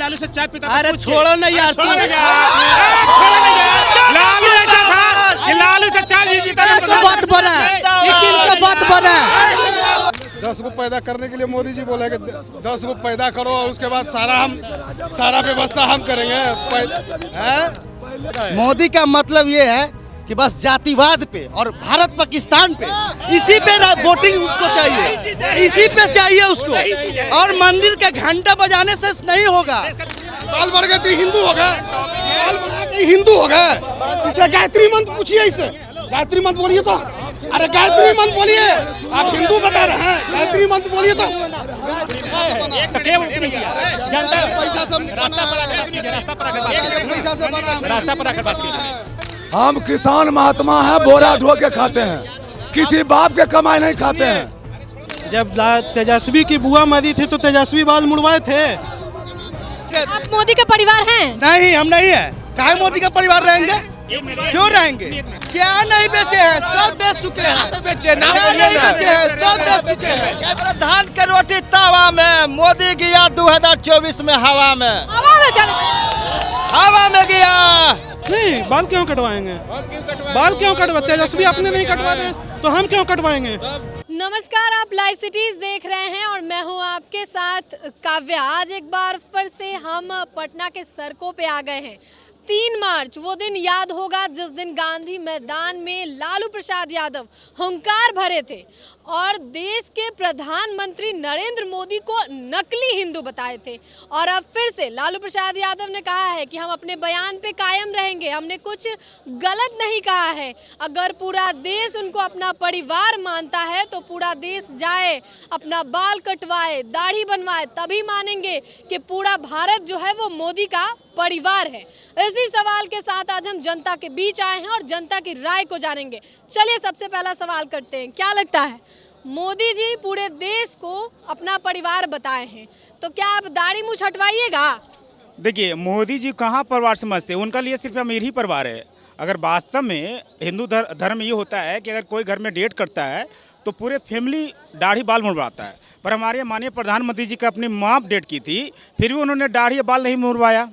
लालू से चाय पीता? अरे छोड़ो नहीं यार, छोड़ो नहीं यार। लालू ऐसा था कि लालू से चाय भी पीता था। बात बना है, इनका बात बना है। 10 को पैदा करने के लिए मोदी जी बोले कि 10 को पैदा करो, उसके बाद सारा व्यवस्था हम करेंगे। मोदी का मतलब ये है कि बस जातिवाद पे और भारत पाकिस्तान पे, इसी पे वोटिंग उसको चाहिए, इसी पे चाहिए उसको। और मंदिर का घंटा बजाने से नहीं होगा। बाल बढ़ गए हिंदू हो गए, बाल बढ़ा के हिंदू हो गए। इसे गायत्री मंत्र पूछिए, इसे गायत्री मंत्र बोलिए तो। अरे गायत्री मंत्र बोलिए, आप हिंदू बता रहे हैं, गायत्री मंत्र बोलिए तो। रास्ता पर हम किसान महात्मा हैं, बोरा ढो के खाते हैं, किसी बाप के कमाई नहीं खाते हैं। जब तेजस्वी की बुआ मरी थी तो तेजस्वी बाल मुड़वाए थे। आप मोदी के परिवार हैं? नहीं, हम नहीं है। काहे मोदी का परिवार रहेंगे? क्यों रहेंगे? क्या नहीं बेचे हैं? सब बेच चुके हैं। क्या नहीं बेचे हैं? सब बेच चुके हैं। धान के रोटी तावा में, मोदी गया 2024 में हवा में। हवा में गया। नहीं, बाल क्यों कटवाएंगे? बाल क्यों कटवा? तेजस्वी अपने नहीं कटवाते तो हम क्यों कटवाएंगे? नमस्कार, आप लाइव सिटीज देख रहे हैं और मैं हूं आपके साथ काव्या। आज एक बार फिर से हम पटना के सड़कों पे आ गए हैं। 3 मार्च वो दिन याद होगा जिस दिन गांधी मैदान में लालू प्रसाद यादव हुंकार भरे थे और देश के प्रधानमंत्री नरेंद्र मोदी को नकली हिंदू बताए थे। और अब फिर से लालू प्रसाद यादव ने कहा है कि हम अपने बयान पे कायम रहेंगे, हमने कुछ गलत नहीं कहा है। अगर पूरा देश उनको अपना परिवार मानता है तो पूरा देश जाए, अपना बाल कटवाए, दाढ़ी बनवाए, तभी मानेंगे कि पूरा भारत जो है वो मोदी का परिवार है। इसी सवाल के साथ आज हम जनता के बीच आए हैं और जनता की राय को जानेंगे। चलिए सबसे पहला सवाल करते हैं, क्या लगता है मोदी जी पूरे देश को अपना परिवार बताए हैं, तो क्या आप दाढ़ी मूंछ हटवाइएगा? देखिए, मोदी जी कहाँ परिवार समझते हैं, उनका लिए सिर्फ अमीर ही परिवार है। अगर वास्तव में हिंदू धर्म ये होता है कि अगर कोई घर में डेट करता है तो पूरे फैमिली दाढ़ी बाल मुड़वाता है, पर हमारे माननीय प्रधानमंत्री जी का अपनी माँ डेट की थी, फिर भी उन्होंने दाढ़ी बाल नहीं मुड़वाया।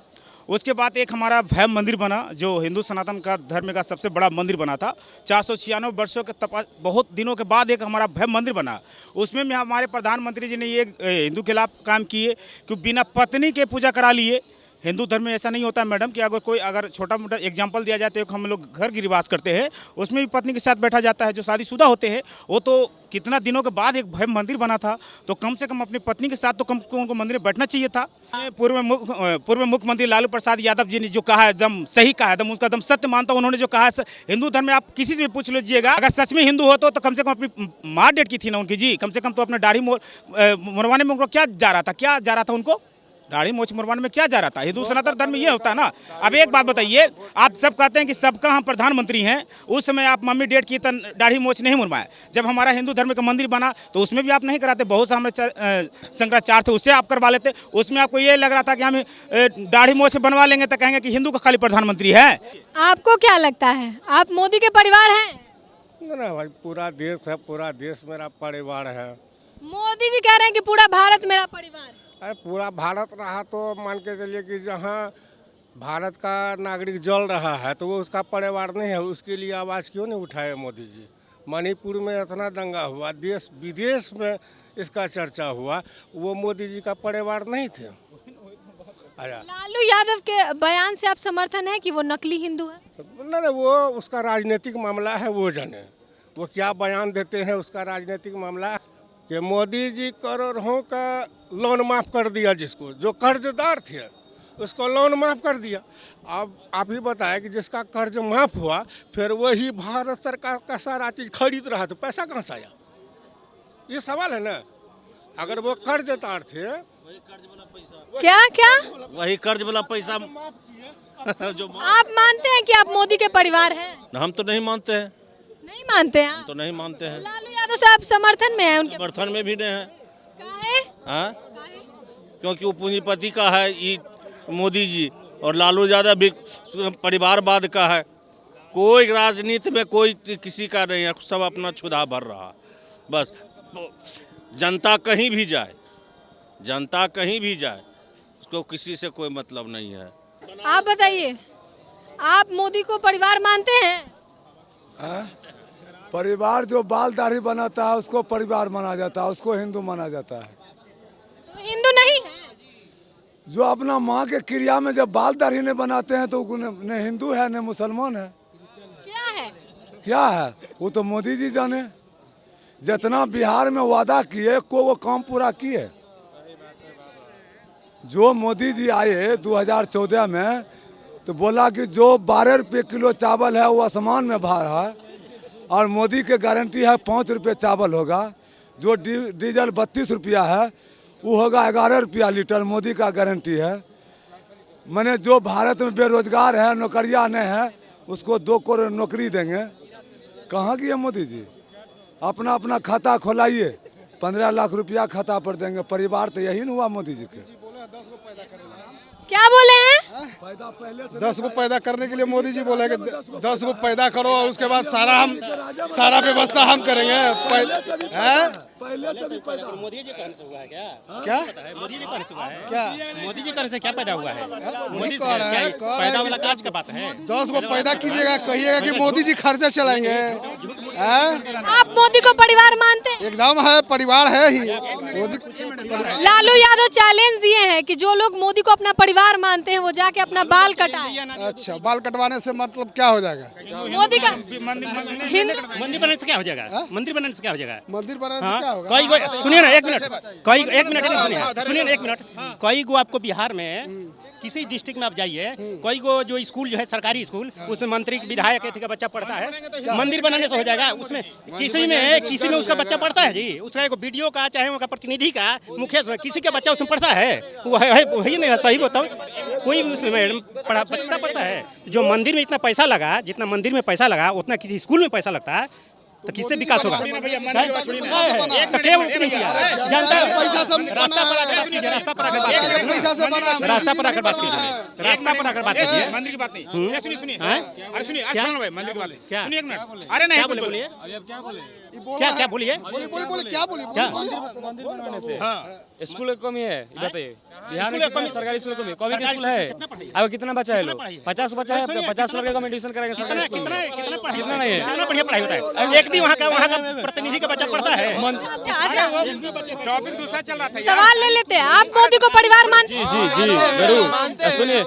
उसके बाद एक हमारा भव्य मंदिर बना जो हिंदू सनातन का धर्म का सबसे बड़ा मंदिर बना था। 496 वर्षों के बहुत दिनों के बाद एक हमारा भव्य मंदिर बना। उसमें भी हमारे प्रधानमंत्री जी ने ये हिंदू के खिलाफ काम किए कि बिना पत्नी के पूजा करा लिए। हिंदू धर्म में ऐसा नहीं होता मैडम कि अगर छोटा मोटा एग्जाम्पल दिया जाता है, हम लोग घर गिरिवास करते हैं, उसमें भी पत्नी के साथ बैठा जाता है। जो शादीशुदा होते हैं वो तो कितना दिनों के बाद एक भव्य मंदिर बना था, तो कम से कम अपनी पत्नी के साथ तो कम उनको मंदिर में बैठना चाहिए था। पूर्व मुख्यमंत्री लालू प्रसाद यादव जी ने जो कहा है एकदम सही कहा है, एकदम उसका एकदम सत्य मानता हूँ। उन्होंने जो कहा है हिंदू धर्म में आप किसी से भी पूछ लीजिएगा, अगर सच में हिंदू हो तो कम से कम अपनी माँ डेट की थी ना उनकी जी, कम से कम तो अपने दाढ़ी मुड़वाने में उनको क्या जा रहा था उनको दाढ़ी मोछ मुड़वाने में क्या जा रहा था? हिंदू सनातन धर्म में ये होता है ना। अब एक बात बताइए, आप सब कहते हैं कि सबका हम प्रधानमंत्री हैं, उस समय आप मम्मी डेट की दाढ़ी मोछ नहीं मुड़वाए। जब हमारा हिंदू धर्म का मंदिर बना तो उसमें भी आप नहीं कराते, बहुत से हमारे शंकराचार्य थे उससे आप करवा लेते। उसमें आपको ये लग रहा था कि हम दाढ़ी मोछ बनवा लेंगे तो कहेंगे कि हिंदू का खाली प्रधानमंत्री है। आपको क्या लगता है, आप मोदी के परिवार हैं? ना भाई, पूरा देश है, पूरा देश मेरा परिवार है। मोदी जी कह रहे हैं कि पूरा भारत मेरा परिवार है। अरे पूरा भारत रहा तो मान के चलिए कि जहाँ भारत का नागरिक जल रहा है तो वो उसका परिवार नहीं है, उसके लिए आवाज़ क्यों नहीं उठाए मोदी जी? मणिपुर में इतना दंगा हुआ, देश विदेश में इसका चर्चा हुआ, वो मोदी जी का परिवार नहीं थे। लालू यादव के बयान से आप समर्थन है कि वो नकली हिंदू है? नहीं, वो उसका राजनीतिक मामला है, वो जाने वो क्या बयान देते हैं, उसका राजनीतिक मामला है। कि मोदी जी करोड़ों का लोन माफ़ कर दिया, जिसको जो कर्जदार थे उसको लोन माफ़ कर दिया। अब आप ही बताएं कि जिसका कर्ज माफ़ हुआ फिर वही भारत सरकार का सारा चीज़ खरीद रहा, तो पैसा कहाँ से आया? ये सवाल है ना। अगर वो कर्जदार थे, वही कर्ज वाला पैसा, वही कर्ज वाला पैसा जो आप मानते हैं कि आप मोदी के परिवार हैं? हम तो नहीं मानते हैं। नहीं मानते हैं? तो नहीं मानते हैं। लालू यादव से आप समर्थन में हैं? उनके समर्थन में भी नहीं है। काहे? हाँ, क्योंकि वो पूंजीपति का है ये मोदी जी, और लालू यादव भी परिवारवाद का है। कोई राजनीति में कोई किसी का नहीं है, सब अपना क्षुधा भर रहा। बस जनता कहीं भी जाए, उसको किसी से कोई मतलब नहीं है। आप बताइए, आप मोदी को परिवार मानते हैं? परिवार जो बाल दाढ़ी बनाता है उसको परिवार माना जाता है, उसको हिंदू माना जाता है। तो हिंदू नहीं है? जो अपना माँ के क्रिया में जब बाल दाढ़ी नहीं बनाते हैं तो न हिंदू है न मुसलमान है। क्या है? क्या है वो तो मोदी जी जाने। जितना बिहार में वादा किए वो काम पूरा किए। जो मोदी जी आए 2014 में तो बोला कि जो 12 रुपये किलो चावल है वो आसमान में भाव है, और मोदी के गारंटी है 5 रुपये चावल होगा। जो डीजल 32 रुपया है वो होगा 11 रुपया लीटर, मोदी का गारंटी है। मैंने जो भारत में बेरोजगार है, नौकरियां नहीं है, उसको 2 करोड़ नौकरी देंगे। कहाँ की है मोदी जी? अपना अपना खाता खोलाइए, 15 लाख रुपया खाता पर देंगे। परिवार तो यही न हुआ मोदी जी के। क्या बोले हैं? 10 को पैदा करने के लिए मोदी जी बोले कि 10 को पैदा करो और उसके बाद सारा व्यवस्था हम करेंगे। पहले से भी पैदा मोदी जी कहने से हुआ है क्या? क्या मोदी जी कहने से हुआ है क्या? मोदी जी कहने से क्या पैदा हुआ है? मोदी कह रहा है, से क्या पैदा वाला काज का बात है? 10 को पैदा कीजिएगा, कहिएगा कि मोदी जी खर्चा चलाएंगे। आप मोदी को परिवार मानते हैं? एकदम है, परिवार है ही मोदी। लालू यादव चैलेंज दिए हैं कि जो लोग मोदी को अपना परिवार मानते हैं वो जाके अपना बाल कटाए। अच्छा, बाल कटवाने से मतलब क्या हो जाएगा? मोदी का हिंदू मंदिर बनाने से क्या हो जाएगा? मंदिर बनाने से क्या हो जाएगा? मंदिर बनाने से क्या होगा? सुनिए ना, एक मिनट। कई गो आपको बिहार में किसी डिस्ट्रिक्ट में आप जाइए, कोई को जो स्कूल जो है सरकारी स्कूल, उसमें मंत्री विधायक का बच्चा पढ़ता है। मंदिर बनाने से हो जाएगा? उसमें किसी में उसका बच्चा पढ़ता है जी? उसका एक बीडीओ का चाहे उनका प्रतिनिधि का मुखिया किसी का बच्चा उसमें पढ़ता है? वो है वही नहीं है। सही बताओ, कोई उसमें बच्चा पढ़ता है? जो मंदिर में इतना पैसा लगा, जितना मंदिर में पैसा लगा उतना किसी स्कूल में पैसा लगता है, तो किससे विकास होगा? जनता पर आकर बात कीजिए। मंदिर की बात नहीं। सुनिए अरे सुनिए, मंदिर की बात नहीं। क्या? सुनिए एक मिनट। अरे नहीं बोलिए। क्या बोलिए? मंदिर बनाने से स्कूल की कमी है, बताइए। बिहार में सरकारी स्कूल की कमी का स्कूल है। अब कितना बच्चा है? लोग 50 बच्चा है, 50 लड़के का एडमिशन करेंगे सरकारी स्कूल में। कितना नहीं है? कितना बढ़िया पढ़ाई होता है। एक भी वहाँ का प्रतिनिधि का बच्चा पढ़ता है। टॉपिक दूसरा चल रहा था। सवाल ले लेते हैं। आप मोदी को परिवार मानते हैं? जी जरूर। सुनिए,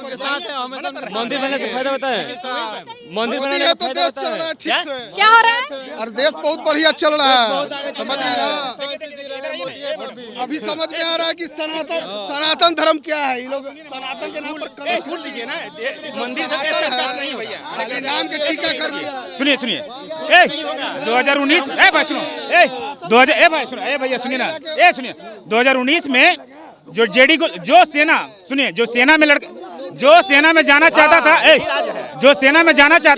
मंदिर बनने से फायदा होता है। मंदिर बनाने से फायदा होता है। क्या हो रहा है? और देश बहुत बढ़िया चल रहा है, समझ रहे ना? अभी समझ में आ रहा है कि सनातन धर्म क्या है। ये लोग सनातन के नाम पर स्कूल दीजिए ना, मंदिर से नहीं भैया, खाली नाम के टीका कर दिया। सुनिए 2019 भाई सुनो, 2000 भाई सुनो, भैया सुनिए ना, सुनिए 2019 में जो जेडी को जो सेना में जाना चाहता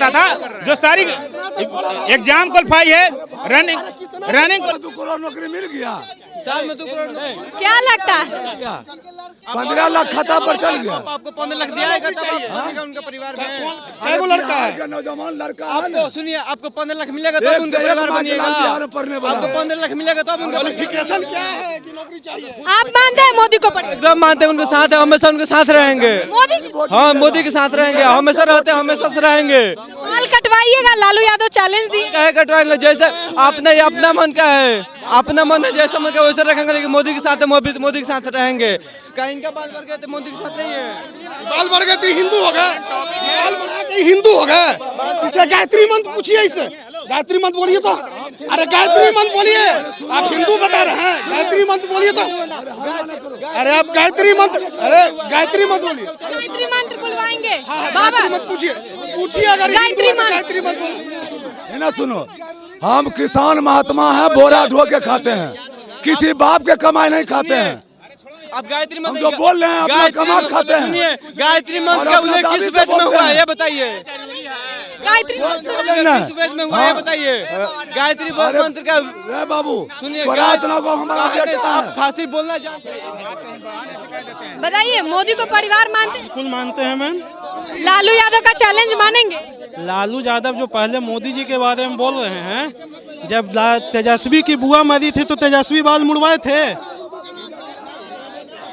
था, जो सारी एग्जाम क्वालिफाई है, रनिंग 2 करोड़ नौकरी मिल गया। साल में 2 करोड़ क्या लगता है? 15 लाख खाता पर चल गया। आपको 15 लाख दिया है उनका परिवार में। वो लड़का है, नौजवान लड़का है। आपको सुनिए, आपको 15 लाख मिलेगा तो उनका परिवार बनिएगा। आपको 15 लाख मिलेगा तो उनका क्वालिफिकेशन क्या है कि नौकरी चाहिए? आप मानते हैं मोदी को परिवार? एकदम मानते हैं, उनके साथ है, हमेशा उनके साथ रहेंगे। हाँ, मोदी के साथ रहेंगे, हमेशा रहते हैं, हमेशा से रहेंगे। बाल कटवाइएगा, लालू यादव चैलेंज दिए। कहे कटवाएंगे, जैसे अपना मन का है, अपना मन है, जैसा मन का वैसे रखेंगे। लेकिन मोदी के साथ है, मोदी के साथ रहेंगे। कहीं इनका बाल बढ़ गए तो मोदी के साथ नहीं है। बाल बढ़ गए तो हिंदू हो गए, बाल बढ़ा के हिंदू हो गए। इसे गायत्री मंत्र पूछिए, इसे गायत्री मंत्र बोलिए तो। अरे गायत्री मंत्र बोलिए, आप हिंदू बता रहे हैं, गायत्री मंत्र बोलिए तो। अरे आप गायत्री मंत्र बोलिए। गायत्री मंत्र बुलवाएंगे बाबा, गायत्री मंत्र पूछिए अगर गायत्री गायत्री मंत्र बोलिए। ना सुनो, हम किसान महात्मा हैं, बोरा ढो के खाते हैं, किसी बाप के कमाई नहीं खाते हैं। आप गायत्री मंत्र जो बोल रहे हैं अपना कमा खाते हैं। सुनिए, गायत्री मंत्र का उल्लेख किस वेद में हुआ है ये बताइए? गायत्री मंत्र किस वेद में हुआ है बताइए? गायत्री मंत्र का बाबू सुनिए, हमारा फांसी बोलना जानते हैं? बताइए, मोदी को परिवार मानते हैं? बिल्कुल मानते हैं मैम। लालू यादव का चैलेंज मानेंगे? लालू यादव जो पहले मोदी जी के बारे में बोल रहे हैं, जब तेजस्वी की बुआ मरी थी तो तेजस्वी बाल मुड़वाए थे।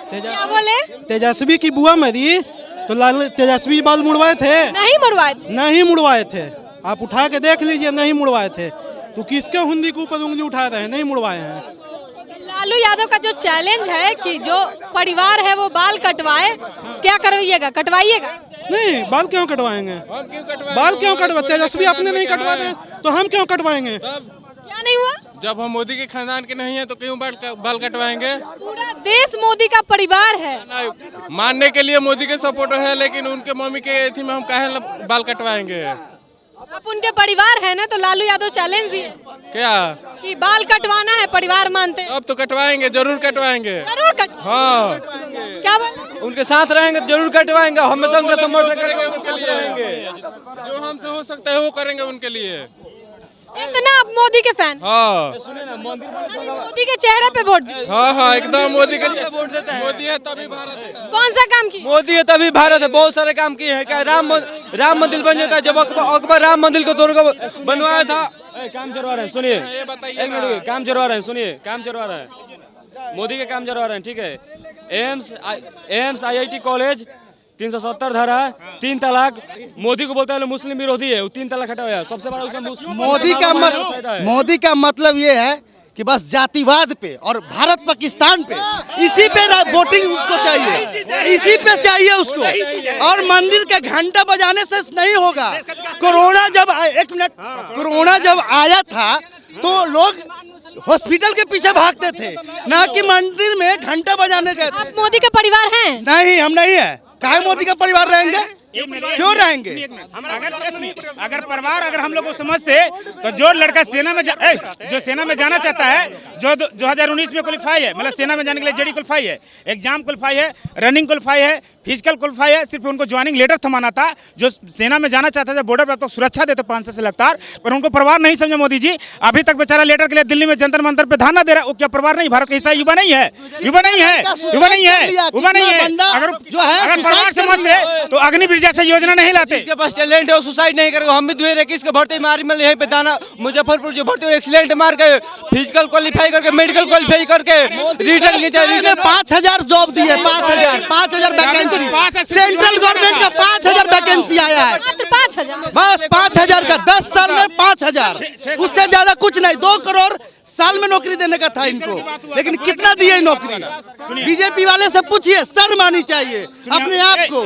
क्या बोले? तेजस्वी की बुआ मरी तो तेजस्वी बाल मुड़वाए थे? नहीं मुड़वाए थे। नहीं मुड़वाए थे। आप उठा के देख लीजिए, नहीं मुड़वाए थे। तो किसके हुंडी के ऊपर उंगली उठा रहे हैं? नहीं मुड़वाए हैं। लालू यादव का जो चैलेंज है कि जो परिवार है वो बाल कटवाए, क्या करवाइएगा? कटवाइएगा? नहीं, बाल क्यों कटवाएंगे? बाल क्यों कटवाते? तेजस्वी अपने नहीं कटवाते तो हम क्यों कटवाएंगे? क्या नहीं हुआ? जब हम मोदी के खानदान के नहीं है तो क्यों बाल कटवाएंगे? पूरा देश मोदी का परिवार है। मानने के लिए मोदी के सपोर्टर है, लेकिन उनके मम्मी के एथी में हम काहे बाल कटवाएंगे? आप उनके परिवार है ना, तो लालू यादव चैलेंज दिए क्या कि बाल कटवाना है, परिवार मानते हैं। अब तो कटवाएंगे, जरूर कटवाएंगे। जरूर कटवाएंगे। हाँ, क्या बोल? उनके साथ रहेंगे, जरूर कटवाएंगे। हमेशा उनका समर्थन करेंगे, उनके लिए जो हमसे हो सकता है वो करेंगे उनके लिए। इतना आप मोदी के फैन? हाँ, खाली मोदी के चेहरे पे वोट दीजिए। हाँ, एकदम मोदी के मोदी है तभी भारत है। कौन सा काम किया? मोदी है तभी भारत है। बहुत सारे काम किए हैं। क्या राम मंदिर बन जाता है? जब अकबर राम मंदिर को तोड़ कर बनवाया था। काम चलवा रहे हैं, सुनिए। एक मिनट रुकिए, काम चलवा रहे हैं, सुनिए। काम चलवा रहे हैं, मोदी के काम चलवा रहे हैं, ठीक है। एम्स IIT कॉलेज 370 धारा, 3 तलाक। मोदी को बोलता है मुस्लिम विरोधी है, वो 3 तलाक हटाया। सबसे बड़ा उसका मोदी का मतलब ये है कि बस जातिवाद पे और भारत पाकिस्तान पे, इसी पे वोटिंग उसको चाहिए, इसी पे चाहिए उसको। और मंदिर का घंटा बजाने से नहीं होगा। कोरोना जब आया था तो लोग हॉस्पिटल के पीछे भागते थे, ना कि मंदिर में घंटा बजाने गए थे। आप मोदी के परिवार हैं? नहीं, हम नहीं है। काहे मोदी का परिवार रहेंगे? क्यों रहेंगे? अगर परिवार अगर हम लोग को समझते तो जो लड़का सेना में जो सेना में जाना चाहता है, जो 2019 में क्वालिफाई है, मतलब सेना में जाने के लिए जेडी क्वालिफाई है, एग्जाम क्वालिफाई है, रनिंग क्वालिफाई है, फिजिकल क्वालिफाई है, सिर्फ उनको ज्वाइनिंग लेटर थमाना था। जो सेना में जाना चाहता था, जब बॉर्डर पर तो सुरक्षा देते 500 से लगातार, पर उनको परिवार नहीं समझे मोदी जी। अभी तक बेचारा लेटर के लिए दिल्ली में जंतर मंतर पे धरना दे रहा है। वो क्या परिवार नहीं? भारत का हिस्सा युवा नहीं है? युवा नहीं है? युवा नहीं है? युवा नहीं है? अगर परिवार समझते तो अग्निवीर जैसे योजना नहीं लाते। इसके पास टैलेंट है, वो सुसाइड नहीं करेगा। हम भी दुए रहे किसके भर्ती मारी में यहीं पे दाना मुजफ्फरपुर जो भर्ती एक्सीलेंट मार के, फिजिकल क्वालिफाई करके, मेडिकल क्वालिफाई करके रिटर्न 5000 जॉब दिए। 5000 वैकेंसी सेंट्रल गवर्नमेंट का 5000 वैकेंसी आया है। मात्र 5000? बस 5000 का 10 साल में 5000, उससे ज्यादा कुछ नहीं। 2 करोड़ साल में नौकरी देने का था इनको, लेकिन कितना दिए नौकरी? बीजेपी वाले से पूछिए, शर्म आनी चाहिए अपने आप को।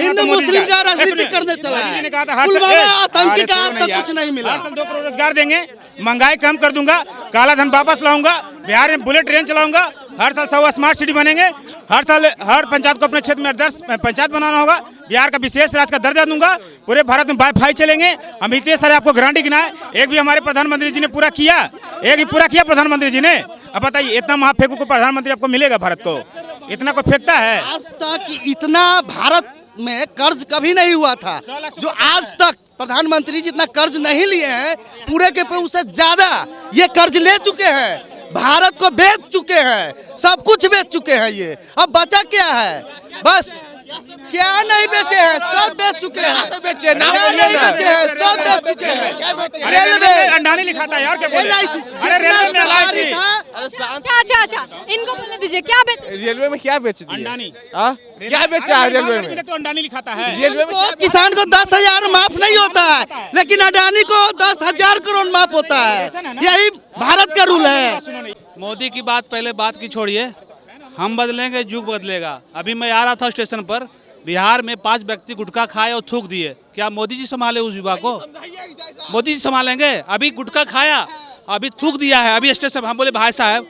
हिंदू मुस्लिम का राजनीति करने चला है। पुलवामा आतंकी का आज तक कुछ नहीं मिला। 2 करोड़ रोजगार देंगे, महंगाई कम कर दूंगा, काला धन वापस लाऊंगा, बिहार में बुलेट ट्रेन चलाऊंगा, हर साल 100 स्मार्ट सिटी बनेंगे, हर साल हर पंचायत को अपने क्षेत्र में आदर्श पंचायत बनाना होगा, बिहार का विशेष राज्य का दर्जा दूंगा, पूरे भारत में वाईफाई चलेंगे। हम इतने सारे आपको गारंटी गिनाए, एक भी हमारे प्रधानमंत्री जी ने पूरा किया? एक भी पूरा किया प्रधानमंत्री जी ने? अब बताइए, इतना महाफेकू को प्रधानमंत्री आपको मिलेगा? भारत को इतना को फेंकता है? आज तक इतना भारत में कर्ज कभी नहीं हुआ था। जो आज तक प्रधानमंत्री जितना कर्ज नहीं लिए हैं, पूरे के पूरे उससे ज्यादा ये कर्ज ले चुके हैं। भारत को बेच चुके हैं, सब कुछ बेच चुके हैं। ये अब बचा क्या है? बस क्या नहीं बेचे हैं? सब बेच चुके हैं। नहीं बेचे हैं, सब बेच चुके हैं। रेलवे अंडानी लिखा था यार, क्या बोले? अच्छा, इनको बोले दीजिए, क्या बेच? रेलवे में क्या बेच दिया? अंडानी क्या बेचा है रेलवे में? तो अंडानी लिखा था है। रेलवे में किसान को 10,000 माफ नहीं होता है, लेकिन अडानी को 10,000 करोड़ माफ होता है। यही भारत का रूल है। मोदी की बात पहले बात की छोड़िए, हम बदलेंगे, युग बदलेगा। अभी मैं आ रहा था स्टेशन पर, बिहार में 5 व्यक्ति गुटखा खाए और थूक दिए। क्या मोदी जी संभाले उस युवा को? मोदी जी संभालेंगे? अभी गुटखा खाया, अभी थूक दिया है, अभी स्टेशन। हम बोले भाई साहब,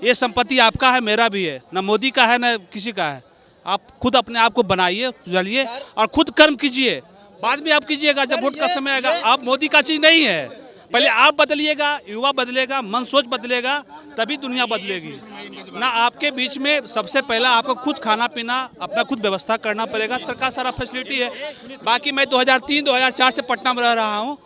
ये संपत्ति आपका है, मेरा भी है, ना मोदी का है ना किसी का है। आप खुद अपने आप को बनाइए, चलिए और खुद कर्म कीजिए, बाद में आप कीजिएगा जब वोट का समय आएगा। आप मोदी का चीज़ नहीं है। पहले आप बदलिएगा, युवा बदलेगा, मन सोच बदलेगा, तभी दुनिया बदलेगी ना। आपके बीच में सबसे पहला आपको खुद खाना पीना अपना खुद व्यवस्था करना पड़ेगा। सरकार सारा फैसिलिटी है। बाकी मैं 2003-2004 से पटना में रह रहा हूँ।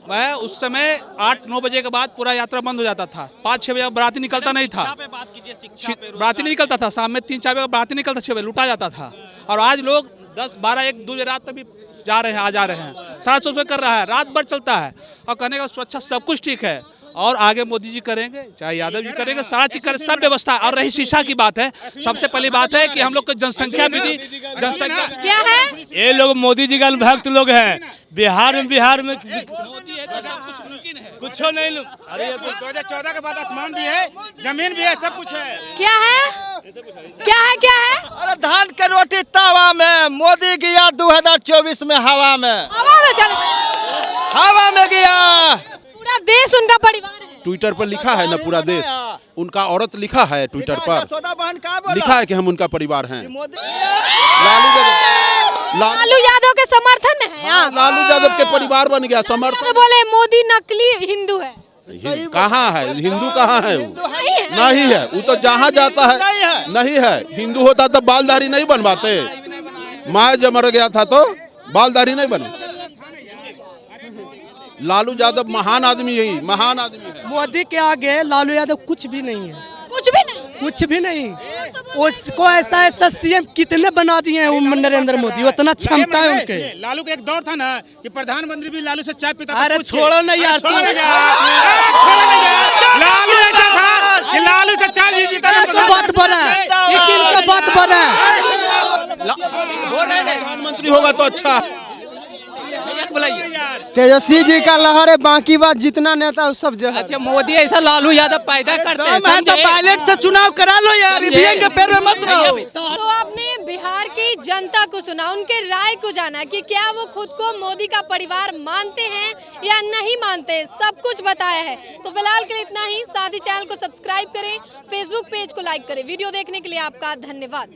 मैं उस समय 8-9 बजे के बाद पूरा यात्रा बंद हो जाता था। 5-6 बजे बाराती निकलता नहीं था, बाराती नहीं निकलता था। शाम में 3-4 बजे बाराती निकलता, 6 बजे लुटा जाता था। और आज लोग 10, 12, 1, 2 बजे रात तक भी जा रहे हैं, आ जा रहे हैं। 750 कर रहा है, रात भर चलता है। और कहने का सुरक्षा सब कुछ ठीक है, और आगे मोदी जी करेंगे, चाहे यादव जी करेंगे, सारा चीज करें, सब व्यवस्था। और रही शिक्षा की बात है, सबसे पहली बात है कि हम लोग को जनसंख्या विधि, जनसंख्या क्या है? ये लोग मोदी जी का भक्त लोग हैं। बिहार में मोदी है तो सब कुछ मुमकिन है। कुछ नहीं। अरे 2014 के बाद आसमान भी है, जमीन भी है, सब कुछ है। क्या है? अरे धान के रोटी तवा में, मोदी गया 2024 में हवा में गया। पूरा देश उनका परिवार है। ट्विटर पर लिखा है ना, पूरा देश उनका औरत लिखा है ट्विटर पर, लिखा है कि हम उनका परिवार हैं। लालू यादव के समर्थन में है। लालू यादव के परिवार बन गया समर्थन। बोले मोदी नकली हिंदू है। कहाँ है हिंदू, कहाँ है वो? नहीं है वो तो जहाँ जाता है नहीं है। हिंदू होता तो बालदारी नहीं बनवाते। माँ जब मर गया था तो बालदारी नहीं बना। लालू यादव महान आदमी है, महान आदमी है। मोदी के आगे लालू यादव कुछ भी नहीं है, कुछ भी नहीं। उसको ऐसा सीएम कितने बना दिए हैं नरेंद्र मोदी, उतना क्षमता है उनके। लालू का एक दौर था ना कि प्रधानमंत्री भी लालू से चाय पीता था। अरे छोड़ो नहीं यार, लालू ऐसा था कि लालू से चाय भी पीता था। बात बड़ा है, बात बड़ा है। प्रधानमंत्री होगा तो अच्छा। तेजस्वी जी का लहर है, बाकी बात जितना नेता सब जगह। अच्छा, मोदी ऐसा लालू यादव पैदा करते हैं तो पायलट से चुनाव करा लो यार, ईवीएम के पैर में मत रहो। तो आपने बिहार की जनता को सुना, उनके राय को जाना कि क्या वो खुद को मोदी का परिवार मानते हैं या नहीं मानते, सब कुछ बताया है। तो फिलहाल के लिए इतना ही। साथ ही चैनल को सब्सक्राइब करें, फेसबुक पेज को लाइक करें। वीडियो देखने के लिए आपका धन्यवाद।